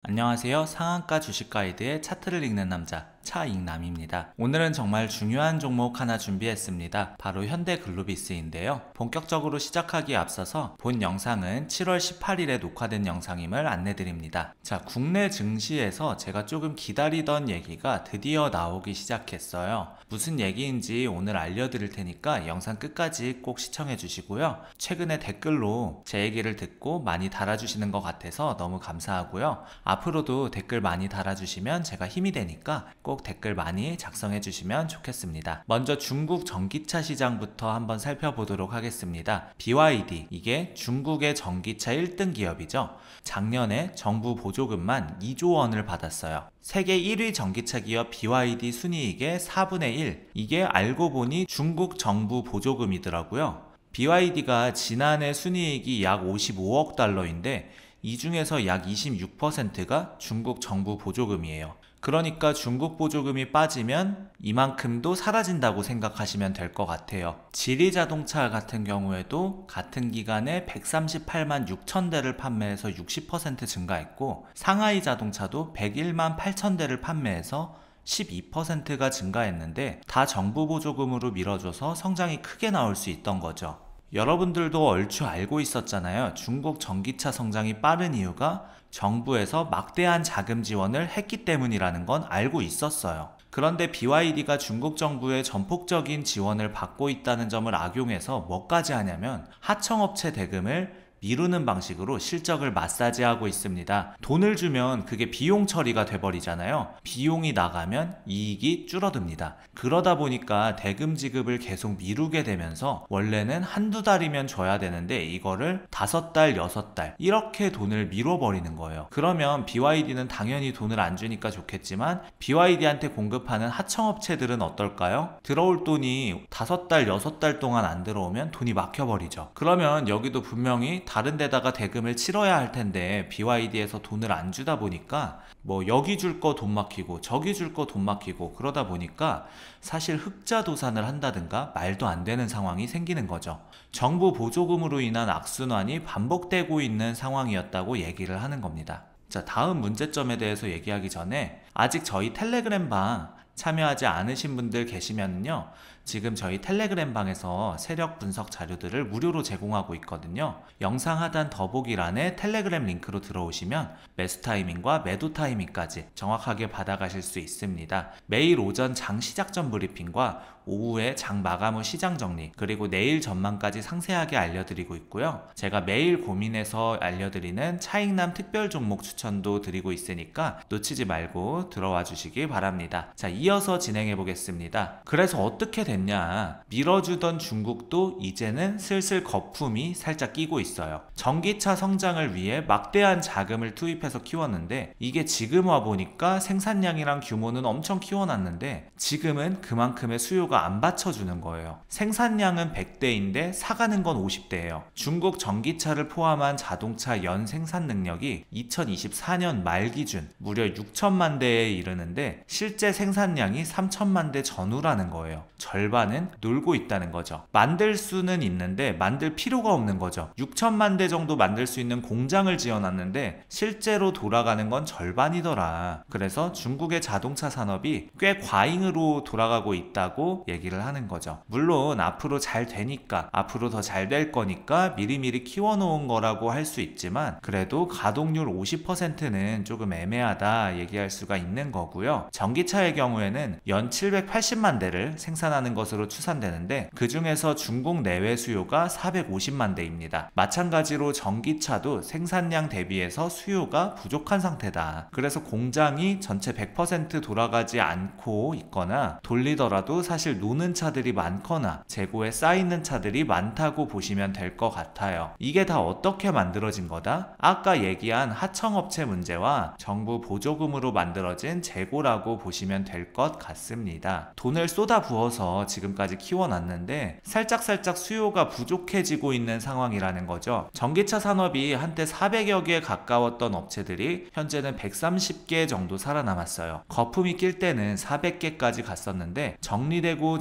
안녕하세요. 상한가 주식 가이드의 차트를 읽는 남자 차익남입니다. 오늘은 정말 중요한 종목 하나 준비했습니다. 바로 현대글로비스인데요. 본격적으로 시작하기에 앞서서 본 영상은 7월 18일에 녹화된 영상임을 안내드립니다. 자, 국내 증시에서 제가 조금 기다리던 얘기가 드디어 나오기 시작했어요. 무슨 얘기인지 오늘 알려드릴 테니까 영상 끝까지 꼭 시청해 주시고요. 최근에 댓글로 제 얘기를 듣고 많이 달아주시는 것 같아서 너무 감사하고요. 앞으로도 댓글 많이 달아주시면 제가 힘이 되니까 꼭 댓글 많이 작성해 주시면 좋겠습니다. 먼저 중국 전기차 시장부터 한번 살펴보도록 하겠습니다. BYD, 이게 중국의 전기차 1등 기업이죠. 작년에 정부 보조금만 2조 원을 받았어요. 세계 1위 전기차 기업 BYD 순이익의 4분의 1, 이게 알고 보니 중국 정부 보조금이더라고요. BYD가 지난해 순이익이 약 55억 달러인데 이 중에서 약 26%가 중국 정부 보조금이에요. 그러니까 중국 보조금이 빠지면 이만큼도 사라진다고 생각하시면 될 것 같아요. 지리자동차 같은 경우에도 같은 기간에 138만 6천 대를 판매해서 60% 증가했고, 상하이 자동차도 101만 8천 대를 판매해서 12%가 증가했는데 다 정부 보조금으로 밀어줘서 성장이 크게 나올 수 있던 거죠. 여러분들도 얼추 알고 있었잖아요. 중국 전기차 성장이 빠른 이유가 정부에서 막대한 자금 지원을 했기 때문이라는 건 알고 있었어요. 그런데 BYD가 중국 정부의 전폭적인 지원을 받고 있다는 점을 악용해서 뭐까지 하냐면 하청업체 대금을 미루는 방식으로 실적을 마사지하고 있습니다. 돈을 주면 그게 비용 처리가 돼버리잖아요. 비용이 나가면 이익이 줄어듭니다. 그러다 보니까 대금 지급을 계속 미루게 되면서 원래는 한두 달이면 줘야 되는데 이거를 5달, 6달 이렇게 돈을 미뤄버리는 거예요. 그러면 BYD는 당연히 돈을 안 주니까 좋겠지만 BYD한테 공급하는 하청업체들은 어떨까요? 들어올 돈이 5달, 6달 동안 안 들어오면 돈이 막혀버리죠. 그러면 여기도 분명히 다른 데다가 대금을 치러야 할 텐데 BYD에서 돈을 안 주다 보니까 뭐 여기 줄 거 돈 막히고 저기 줄 거 돈 막히고 그러다 보니까 사실 흑자 도산을 한다든가 말도 안 되는 상황이 생기는 거죠. 정부 보조금으로 인한 악순환이 반복되고 있는 상황이었다고 얘기를 하는 겁니다. 자, 다음 문제점에 대해서 얘기하기 전에 아직 저희 텔레그램 방 참여하지 않으신 분들 계시면요, 지금 저희 텔레그램 방에서 세력 분석 자료들을 무료로 제공하고 있거든요. 영상 하단 더보기란에 텔레그램 링크로 들어오시면 매수 타이밍과 매도 타이밍까지 정확하게 받아가실 수 있습니다. 매일 오전 장 시작 전 브리핑과 오후에 장 마감 후 시장 정리, 그리고 내일 전망까지 상세하게 알려드리고 있고요. 제가 매일 고민해서 알려드리는 차익남 특별 종목 추천도 드리고 있으니까 놓치지 말고 들어와 주시기 바랍니다. 자, 이어서 진행해 보겠습니다. 그래서 어떻게 됐냐? 밀어주던 중국도 이제는 슬슬 거품이 살짝 끼고 있어요. 전기차 성장을 위해 막대한 자금을 투입해서 키웠는데 이게 지금 와보니까 생산량이랑 규모는 엄청 키워놨는데 지금은 그만큼의 수요가 안 받쳐주는 거예요. 생산량은 100대인데 사가는 건 50대예요. 중국 전기차를 포함한 자동차 연 생산 능력이 2024년 말 기준 무려 6천만 대에 이르는데 실제 생산량이 3천만 대 전후라는 거예요. 절반은 놀고 있다는 거죠. 만들 수는 있는데 만들 필요가 없는 거죠. 6천만 대 정도 만들 수 있는 공장을 지어놨는데 실제로 돌아가는 건 절반이더라. 그래서 중국의 자동차 산업이 꽤 과잉으로 돌아가고 있다고 얘기를 하는 거죠. 물론 앞으로 잘 되니까, 앞으로 더 잘 될 거니까 미리미리 키워놓은 거라고 할 수 있지만 그래도 가동률 50%는 조금 애매하다 얘기할 수가 있는 거고요. 전기차의 경우에는 연 780만 대를 생산하는 것으로 추산되는데 그 중에서 중국 내외 수요가 450만 대입니다. 마찬가지로 전기차도 생산량 대비해서 수요가 부족한 상태다. 그래서 공장이 전체 100% 돌아가지 않고 있거나 돌리더라도 사실 노는 차들이 많거나 재고에 쌓이는 차들이 많다고 보시면 될 것 같아요. 이게 다 어떻게 만들어진 거다? 아까 얘기한 하청업체 문제와 정부 보조금으로 만들어진 재고라고 보시면 될 것 같습니다. 돈을 쏟아 부어서 해서 지금까지 키워놨는데 살짝살짝 수요가 부족해지고 있는 상황이라는 거죠. 전기차 산업이 한때 400여 개 가까웠던 업체들이 현재는 130개 정도 살아남았어요. 거품이 낄 때는 400개까지 갔었는데 정리되고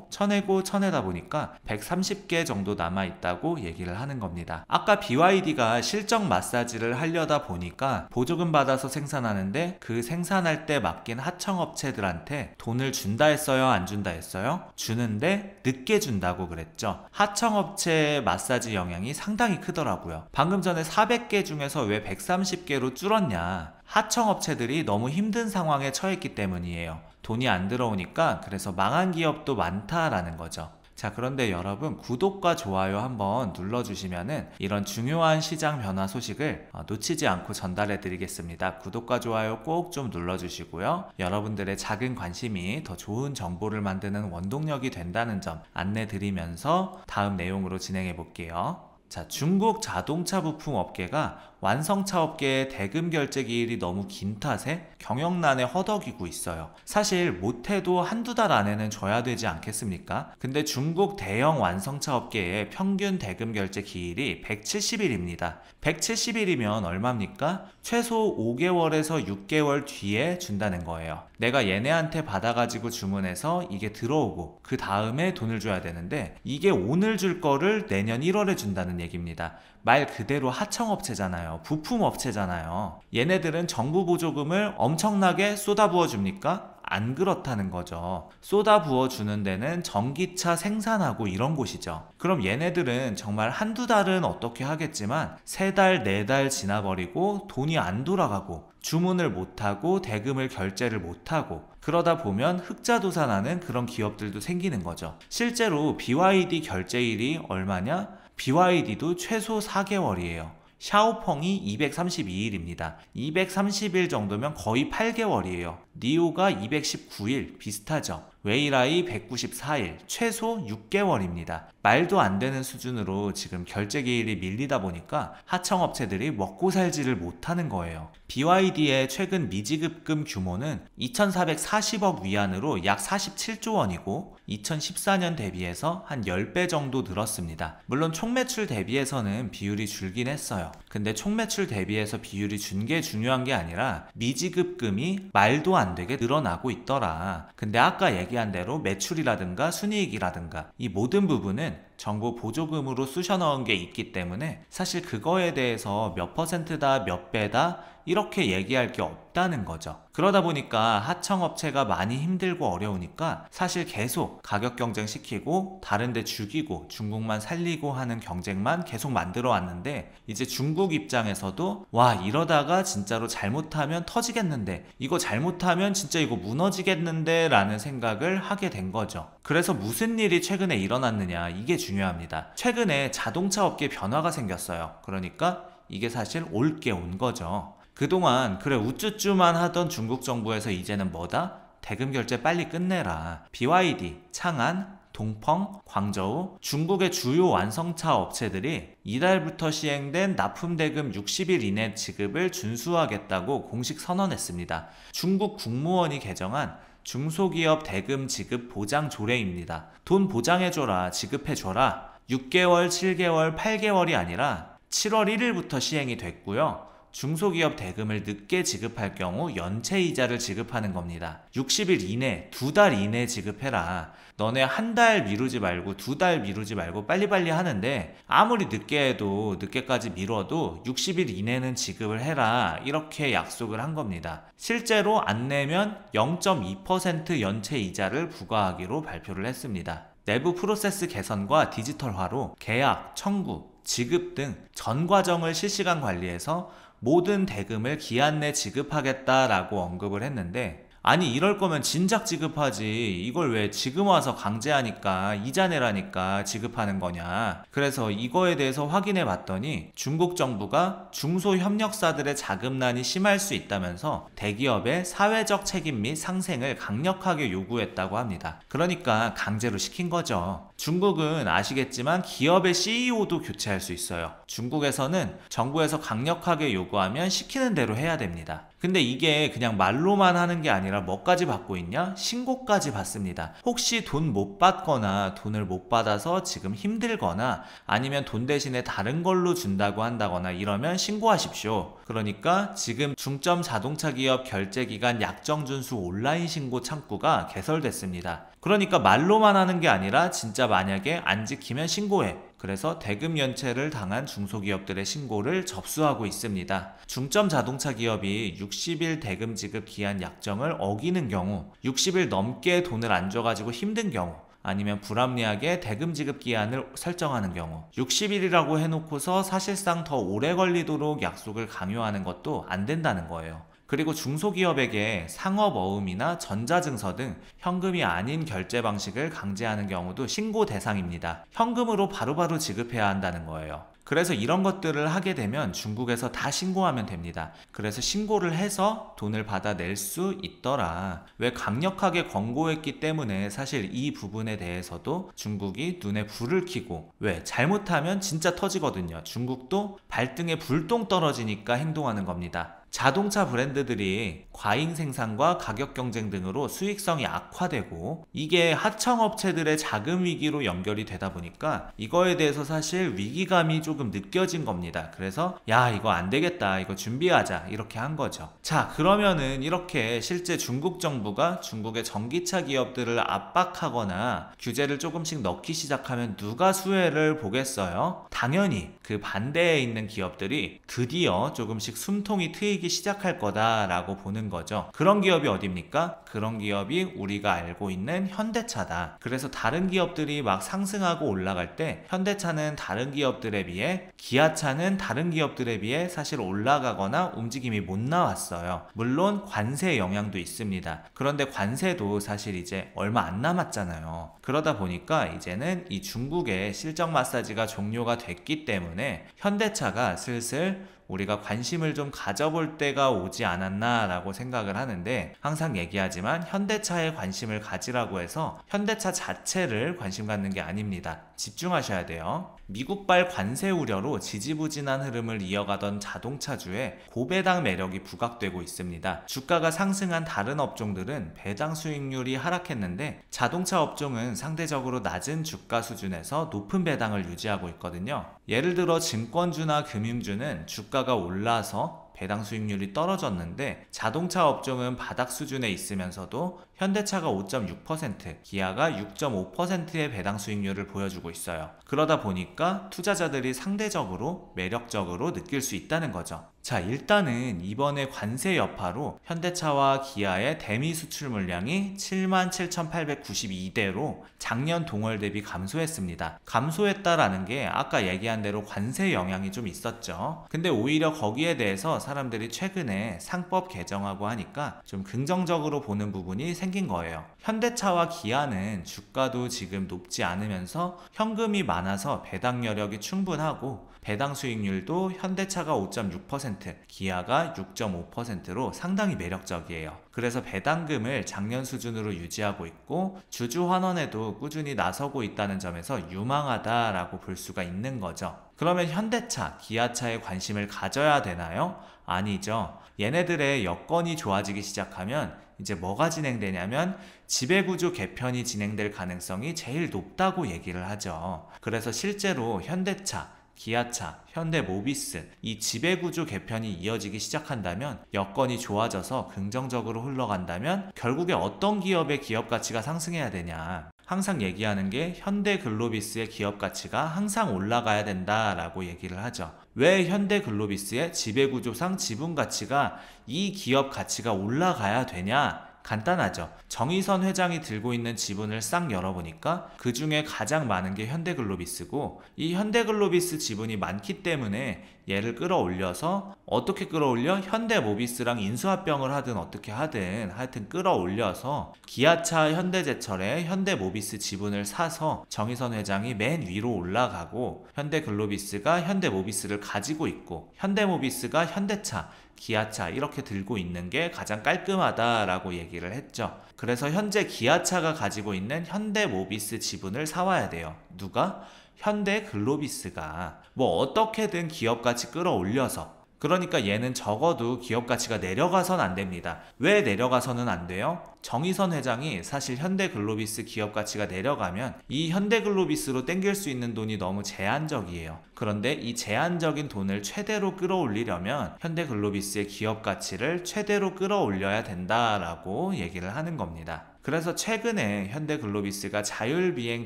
쳐내고 쳐내다 보니까 130개 정도 남아있다고 얘기를 하는 겁니다. 아까 BYD가 실적 마사지를 하려다 보니까 보조금 받아서 생산하는데 그 생산할 때 맡긴 하청업체들한테 돈을 준다 했어요? 안 준다 했어요? 주는데 늦게 준다고 그랬죠. 하청업체의 마사지 영향이 상당히 크더라고요. 방금 전에 400개 중에서 왜 130개로 줄었냐? 하청업체들이 너무 힘든 상황에 처했기 때문이에요. 돈이 안 들어오니까. 그래서 망한 기업도 많다라는 거죠. 자, 그런데 여러분 구독과 좋아요 한번 눌러주시면은 이런 중요한 시장 변화 소식을 놓치지 않고 전달해 드리겠습니다. 구독과 좋아요 꼭 좀 눌러주시고요. 여러분들의 작은 관심이 더 좋은 정보를 만드는 원동력이 된다는 점 안내 드리면서 다음 내용으로 진행해 볼게요. 자, 중국 자동차 부품 업계가 완성차 업계의 대금 결제 기일이 너무 긴 탓에 경영난에 허덕이고 있어요. 사실 못해도 한두 달 안에는 줘야 되지 않겠습니까? 근데 중국 대형 완성차 업계의 평균 대금 결제 기일이 170일입니다. 170일이면 얼마입니까? 최소 5개월에서 6개월 뒤에 준다는 거예요. 내가 얘네한테 받아가지고 주문해서 이게 들어오고 그 다음에 돈을 줘야 되는데 이게 오늘 줄 거를 내년 1월에 준다는 얘기입니다. 말 그대로 하청업체잖아요. 부품업체잖아요. 얘네들은 정부 보조금을 엄청나게 쏟아부어 줍니까? 안 그렇다는 거죠. 쏟아부어 주는 데는 전기차 생산하고 이런 곳이죠. 그럼 얘네들은 정말 한두 달은 어떻게 하겠지만 3달, 4달 지나버리고 돈이 안 돌아가고 주문을 못하고 대금을 결제를 못하고 그러다 보면 흑자도산하는 그런 기업들도 생기는 거죠. 실제로 BYD 결제일이 얼마냐? BYD도 최소 4개월이에요. 샤오펑이 232일입니다. 230일 정도면 거의 8개월이에요. 니오가 219일 비슷하죠. 웨이라이 194일, 최소 6개월입니다. 말도 안 되는 수준으로 지금 결제 기일이 밀리다 보니까 하청업체들이 먹고 살지를 못하는 거예요. BYD의 최근 미지급금 규모는 2,440억 위안으로 약 47조 원이고 2014년 대비해서 한 10배 정도 늘었습니다. 물론 총매출 대비해서는 비율이 줄긴 했어요. 근데 총매출 대비해서 비율이 준 게 중요한 게 아니라 미지급금이 말도 안 되게 늘어나고 있더라. 근데 아까 얘기한 대로 매출이라든가 순이익이라든가 이 모든 부분은 정부 보조금으로 쑤셔 넣은 게 있기 때문에 사실 그거에 대해서 몇 퍼센트다 몇 배다 이렇게 얘기할 게 없다는 거죠. 그러다 보니까 하청업체가 많이 힘들고 어려우니까 사실 계속 가격 경쟁시키고 다른데 죽이고 중국만 살리고 하는 경쟁만 계속 만들어 왔는데 이제 중국 입장에서도 와 이러다가 진짜로 잘못하면 터지겠는데 이거 잘못하면 진짜 이거 무너지겠는데 라는 생각을 하게 된 거죠. 그래서 무슨 일이 최근에 일어났느냐 이게 중요합니다. 최근에 자동차 업계 변화가 생겼어요. 그러니까 이게 사실 올게 온 거죠. 그동안 그래 우쭈쭈만 하던 중국 정부에서 이제는 뭐다? 대금 결제 빨리 끝내라. BYD, 창안, 동펑, 광저우, 중국의 주요 완성차 업체들이 이달부터 시행된 납품대금 60일 이내 지급을 준수하겠다고 공식 선언했습니다. 중국 국무원이 개정한 중소기업 대금 지급 보장 조례입니다. 돈 보장해줘라, 지급해줘라. 6개월, 7개월, 8개월이 아니라 7월 1일부터 시행이 됐고요. 중소기업 대금을 늦게 지급할 경우 연체 이자를 지급하는 겁니다. 60일 이내, 2달 이내 지급해라. 너네 한 달 미루지 말고 2달 미루지 말고 빨리빨리 하는데 아무리 늦게 해도 늦게까지 미뤄도 60일 이내는 지급을 해라. 이렇게 약속을 한 겁니다. 실제로 안 내면 0.2% 연체 이자를 부과하기로 발표를 했습니다. 내부 프로세스 개선과 디지털화로 계약, 청구, 지급 등 전 과정을 실시간 관리해서 모든 대금을 기한 내 지급하겠다라고 언급을 했는데 아니 이럴 거면 진작 지급하지 이걸 왜 지금 와서 강제하니까 이자 내라니까 지급하는 거냐. 그래서 이거에 대해서 확인해 봤더니 중국 정부가 중소협력사들의 자금난이 심할 수 있다면서 대기업의 사회적 책임 및 상생을 강력하게 요구했다고 합니다. 그러니까 강제로 시킨 거죠. 중국은 아시겠지만 기업의 CEO도 교체할 수 있어요. 중국에서는 정부에서 강력하게 요구하면 시키는 대로 해야 됩니다. 근데 이게 그냥 말로만 하는 게 아니라 뭐까지 받고 있냐? 신고까지 받습니다. 혹시 돈 못 받거나 돈을 못 받아서 지금 힘들거나 아니면 돈 대신에 다른 걸로 준다고 한다거나 이러면 신고하십시오. 그러니까 지금 중점 자동차 기업 결제기간 약정준수 온라인 신고 창구가 개설됐습니다. 그러니까 말로만 하는 게 아니라 진짜 만약에 안 지키면 신고해. 그래서 대금 연체를 당한 중소기업들의 신고를 접수하고 있습니다. 중점 자동차 기업이 60일 대금 지급 기한 약정을 어기는 경우, 60일 넘게 돈을 안 줘가지고 힘든 경우, 아니면 불합리하게 대금 지급 기한을 설정하는 경우 60일이라고 해놓고서 사실상 더 오래 걸리도록 약속을 강요하는 것도 안 된다는 거예요. 그리고 중소기업에게 상업어음이나 전자증서 등 현금이 아닌 결제 방식을 강제하는 경우도 신고 대상입니다. 현금으로 바로바로 지급해야 한다는 거예요. 그래서 이런 것들을 하게 되면 중국에서 다 신고하면 됩니다. 그래서 신고를 해서 돈을 받아낼 수 있더라. 왜 강력하게 권고했기 때문에 사실 이 부분에 대해서도 중국이 눈에 불을 켜고, 왜 잘못하면 진짜 터지거든요. 중국도 발등에 불똥 떨어지니까 행동하는 겁니다. 자동차 브랜드들이 과잉 생산과 가격 경쟁 등으로 수익성이 악화되고, 이게 하청업체들의 자금 위기로 연결이 되다 보니까 이거에 대해서 사실 위기감이 조금 느껴진 겁니다. 그래서 야, 이거 안 되겠다, 이거 준비하자, 이렇게 한 거죠. 자, 그러면은 이렇게 실제 중국 정부가 중국의 전기차 기업들을 압박하거나 규제를 조금씩 넣기 시작하면 누가 수혜를 보겠어요? 당연히 그 반대에 있는 기업들이 드디어 조금씩 숨통이 트이기 시작할 거다라고 보는 거죠. 그런 기업이 어딥니까? 그런 기업이 우리가 알고 있는 현대차다. 그래서 다른 기업들이 막 상승하고 올라갈 때 현대차는 다른 기업들에 비해, 기아차는 다른 기업들에 비해 사실 올라가거나 움직임이 못 나왔어요. 물론 관세 영향도 있습니다. 그런데 관세도 사실 이제 얼마 안 남았잖아요. 그러다 보니까 이제는 이 중국의 실적 마사지가 종료가 됐기 때문에 현대차가 슬슬 우리가 관심을 좀 가져볼 때가 오지 않았나 라고 생각을 하는데, 항상 얘기하지만 현대차에 관심을 가지라고 해서 현대차 자체를 관심 갖는 게 아닙니다. 집중하셔야 돼요. 미국발 관세 우려로 지지부진한 흐름을 이어가던 자동차주에 고배당 매력이 부각되고 있습니다. 주가가 상승한 다른 업종들은 배당 수익률이 하락했는데 자동차 업종은 상대적으로 낮은 주가 수준에서 높은 배당을 유지하고 있거든요. 예를 들어 증권주나 금융주는 주가가 올라서 배당 수익률이 떨어졌는데 자동차 업종은 바닥 수준에 있으면서도 현대차가 5.6%, 기아가 6.5%의 배당 수익률을 보여주고 있어요. 그러다 보니까 투자자들이 상대적으로 매력적으로 느낄 수 있다는 거죠. 자, 일단은 이번에 관세 여파로 현대차와 기아의 대미 수출 물량이 77,892대로 작년 동월 대비 감소했습니다. 감소했다라는 게 아까 얘기한 대로 관세 영향이 좀 있었죠. 근데 오히려 거기에 대해서 사람들이 최근에 상법 개정하고 하니까 좀 긍정적으로 보는 부분이 생긴 거예요. 현대차와 기아는 주가도 지금 높지 않으면서 현금이 많아서 배당 여력이 충분하고, 배당 수익률도 현대차가 5.6%, 기아가 6.5%로 상당히 매력적이에요. 그래서 배당금을 작년 수준으로 유지하고 있고 주주 환원에도 꾸준히 나서고 있다는 점에서 유망하다라고 볼 수가 있는 거죠. 그러면 현대차, 기아차에 관심을 가져야 되나요? 아니죠. 얘네들의 여건이 좋아지기 시작하면 이제 뭐가 진행되냐면 지배구조 개편이 진행될 가능성이 제일 높다고 얘기를 하죠. 그래서 실제로 현대차, 기아차, 현대모비스, 이 지배구조 개편이 이어지기 시작한다면, 여건이 좋아져서 긍정적으로 흘러간다면 결국에 어떤 기업의 기업 가치가 상승해야 되냐, 항상 얘기하는 게 현대글로비스의 기업 가치가 항상 올라가야 된다라고 얘기를 하죠. 왜 현대글로비스의 지배구조상 지분 가치가, 이 기업 가치가 올라가야 되냐? 간단하죠. 정의선 회장이 들고 있는 지분을 싹 열어보니까 그 중에 가장 많은 게 현대글로비스고, 이 현대글로비스 지분이 많기 때문에 얘를 끌어올려서 어떻게 끌어올려? 현대모비스랑 인수합병을 하든 어떻게 하든 하여튼 끌어올려서 기아차 현대제철에 현대모비스 지분을 사서 정의선 회장이 맨 위로 올라가고 현대글로비스가 현대모비스를 가지고 있고 현대모비스가 현대차, 기아차 이렇게 들고 있는 게 가장 깔끔하다라고 얘기를 했죠. 그래서 현재 기아차가 가지고 있는 현대모비스 지분을 사와야 돼요. 누가? 현대글로비스가 뭐 어떻게든 기업가치 끌어올려서. 그러니까 얘는 적어도 기업가치가 내려가선 안 됩니다. 왜 내려가서는 안 돼요? 정의선 회장이 사실 현대글로비스 기업가치가 내려가면 이 현대글로비스로 땡길 수 있는 돈이 너무 제한적이에요. 그런데 이 제한적인 돈을 최대로 끌어올리려면 현대글로비스의 기업가치를 최대로 끌어올려야 된다라고 얘기를 하는 겁니다. 그래서 최근에 현대글로비스가 자율비행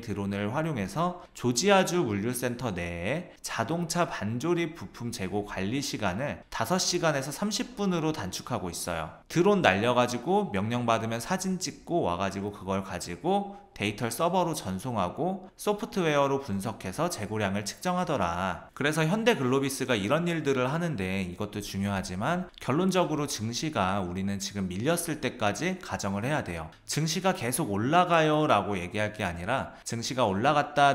드론을 활용해서 조지아주 물류센터 내에 자동차 반조립 부품 재고 관리 시간을 5시간에서 30분으로 단축하고 있어요. 드론 날려가지고 명령 받으면 사진 찍고 와가지고 그걸 가지고 데이터를 서버로 전송하고 소프트웨어로 분석해서 재고량을 측정하더라. 그래서 현대글로비스가 이런 일들을 하는데 이것도 중요하지만 결론적으로 증시가 우리는 지금 밀렸을 때까지 가정을 해야 돼요. 증시가 계속 올라가요 라고 얘기할 게 아니라 증시가 올라갔다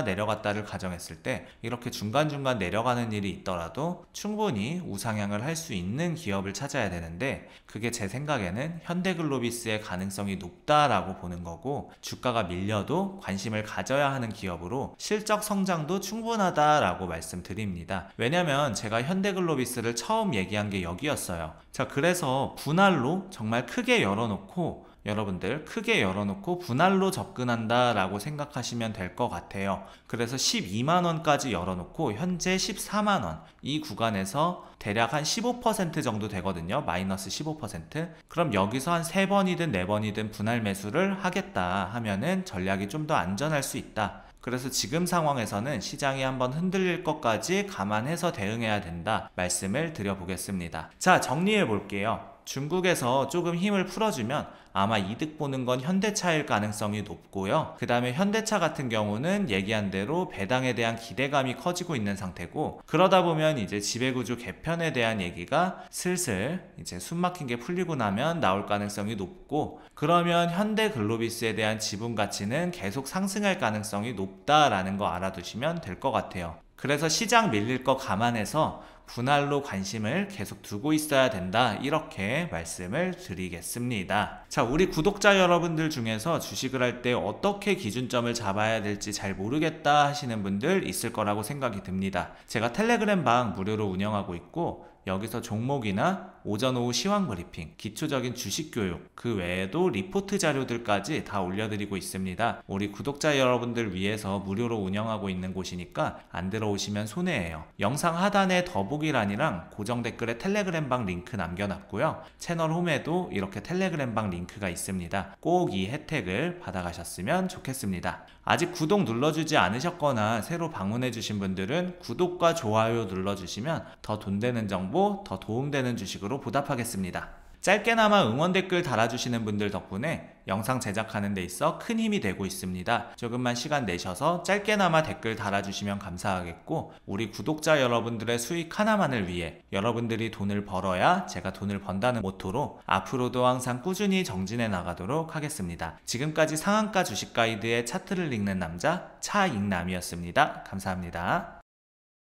내려갔다를 가정했을 때 이렇게 중간중간 내려가는 일이 있더라도 충분히 우상향을 할 수 있는 기업을 찾아야 되는데 그게 제 생각에는 현대글로비스의 가능성이 높다라고 보는 거고 주가가 밀려도 관심을 가져야 하는 기업으로 실적 성장도 충분하다라고 말씀드립니다. 왜냐면 제가 현대글로비스를 처음 얘기한 게 여기였어요. 자, 그래서 분할로 정말 크게 열어놓고 여러분들 크게 열어놓고 분할로 접근한다 라고 생각하시면 될 것 같아요. 그래서 12만원까지 열어놓고 현재 14만원 이 구간에서 대략 한 15% 정도 되거든요. 마이너스 15%. 그럼 여기서 한 3번이든 4번이든 분할 매수를 하겠다 하면은 전략이 좀 더 안전할 수 있다. 그래서 지금 상황에서는 시장이 한번 흔들릴 것까지 감안해서 대응해야 된다 말씀을 드려보겠습니다. 자, 정리해 볼게요. 중국에서 조금 힘을 풀어주면 아마 이득 보는 건 현대차일 가능성이 높고요. 그 다음에 현대차 같은 경우는 얘기한 대로 배당에 대한 기대감이 커지고 있는 상태고 그러다 보면 이제 지배구조 개편에 대한 얘기가 슬슬 이제 숨막힌 게 풀리고 나면 나올 가능성이 높고 그러면 현대글로비스에 대한 지분 가치는 계속 상승할 가능성이 높다라는 거 알아두시면 될 것 같아요. 그래서 시장 밀릴 거 감안해서 분할로 관심을 계속 두고 있어야 된다 이렇게 말씀을 드리겠습니다. 자, 우리 구독자 여러분들 중에서 주식을 할 때 어떻게 기준점을 잡아야 될지 잘 모르겠다 하시는 분들 있을 거라고 생각이 듭니다. 제가 텔레그램 방 무료로 운영하고 있고 여기서 종목이나 오전 오후 시황 브리핑, 기초적인 주식 교육, 그 외에도 리포트 자료들까지 다 올려드리고 있습니다. 우리 구독자 여러분들 위해서 무료로 운영하고 있는 곳이니까 안 들어오시면 손해예요. 영상 하단에 더보기란이랑 고정 댓글에 텔레그램 방 링크 남겨놨고요. 채널 홈에도 이렇게 텔레그램 방 링크가 있습니다. 꼭 이 혜택을 받아가셨으면 좋겠습니다. 아직 구독 눌러주지 않으셨거나 새로 방문해주신 분들은 구독과 좋아요 눌러주시면 더 돈 되는 정보, 더 도움되는 주식으로 보답하겠습니다. 짧게나마 응원 댓글 달아주시는 분들 덕분에 영상 제작하는 데 있어 큰 힘이 되고 있습니다. 조금만 시간 내셔서 짧게나마 댓글 달아주시면 감사하겠고 우리 구독자 여러분들의 수익 하나만을 위해 여러분들이 돈을 벌어야 제가 돈을 번다는 모토로 앞으로도 항상 꾸준히 정진해 나가도록 하겠습니다. 지금까지 상한가 주식 가이드의 차트를 읽는 남자 차익남이었습니다. 감사합니다.